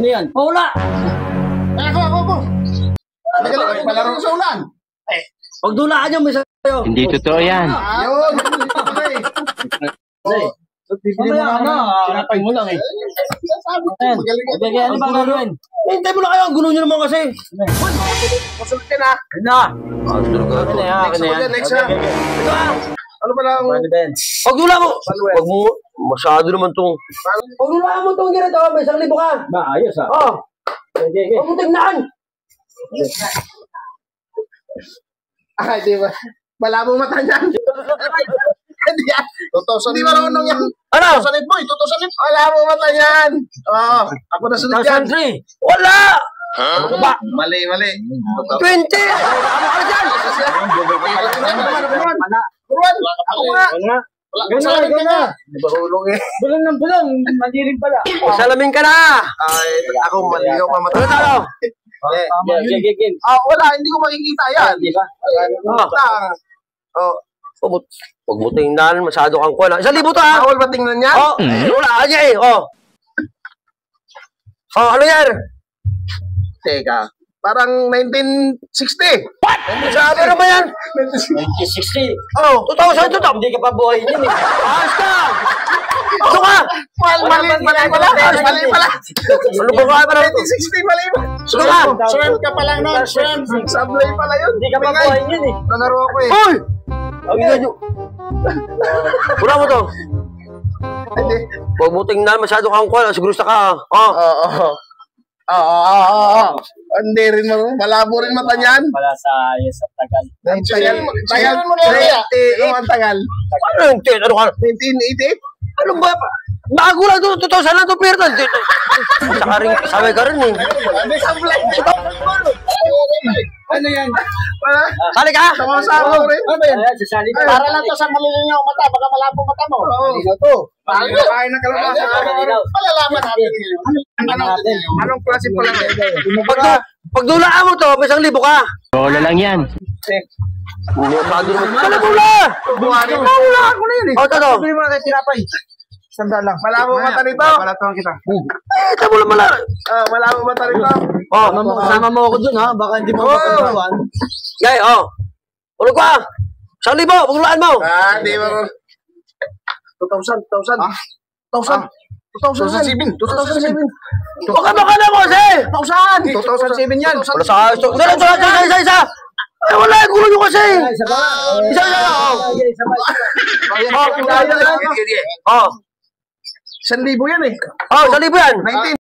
Ano yan? Wala! Ako. Magaling, palaro sa ulan. Pagdulaan nyo, may sa'yo. Hindi totoo yan. Yun. Okay. Bibili mo na, sinapay mo lang eh. Magaling. Ano ba gagawin? Hintay mo na kayo, ang gulo nyo naman kasi. Masunod ka na. Ano na? Next na. Ito ah! Ano pala ang... Pagdula mo! Huwag mo, masyado naman itong... Pagdulaan mo itong ganito, may 1,000 ka. Ayos ah. Oo. Huwag mo tingnan! Ay, di ba? Malabong mata niyan. Hindi yan. Hindi marunong yan. Ano? Tutusalit mo, tutusalit. Malabong mata niyan. Oo. Ako na sunod yan. 1,003! Wala! Ano ba? Mali. 20! Ano ka dyan? Buruan. Ako nga. Gana. Bahulong eh. Bulang, madilim pala. Salamin ka na! Ay, ako maligaw mamata. Ano? Wala, hindi ko makikita yan. Huwag mo tingnan, masyado kang kuha. 1,000 to ha! Bawal ba tingnan yan? Wala ka niya eh. Ano yan? Teka, parang 1960. What? Sabi na ba yan? 1960. 2000 to. Hindi ka pa buhay niyan eh. Ayos ka! Ito ka! Mali pala. Ano ba kaya pa na? 1960, mali ba? Ito ka! Shrimp ka pa lang nun, shrimp. Sablay pala yun. Hindi ka pa buhay niyan eh. Nalaro ako eh. Hoy! Tingnan nyo. Wala mo to. Hindi. Huwag mo tingnan, masyado kang kuha. Sigurista ka. Hindi rin malabo rin mata niyan. Pala sa tagal. Tagal mo na yan. Ang tagal. Ano yung ano ka? 1988? Ano ba? Bago lang ito. 2000 lang ito. Pero saka rin, sabay ka rin eh. Hindi sablay. Ano yan? Sali ka! Sama-sama rin. Ano yan? Para lang to sa maliligaw mata, baka malabo mata mo. Ito to. Kain ng kalabasa. Malalaman natin. Anong klase pala ito? Pagdulaan mo to, may 1,000 ka. Bola lang yan. Hindi, bago naman. Kalabula! Buhari. Wala ako na yun eh. Ito. Bili mo na kayo tinapay. Sandal lang. Malabo mata nito. Palatuan kita. Ito mo naman lang. Malabo mata nito. Sama mo ako dun ha. Baka hindi mo mapagdulaan. Yay, Ulog ka! 1,000, pagdulaan mo. Hindi mo. 2,000. 2007. Baka na mo kasi! 2007 yan. Wala sa ayos. Isa. Ay, wala, gulo nyo kasi. Isa. 1,000 yan eh. 1,000 yan. 19.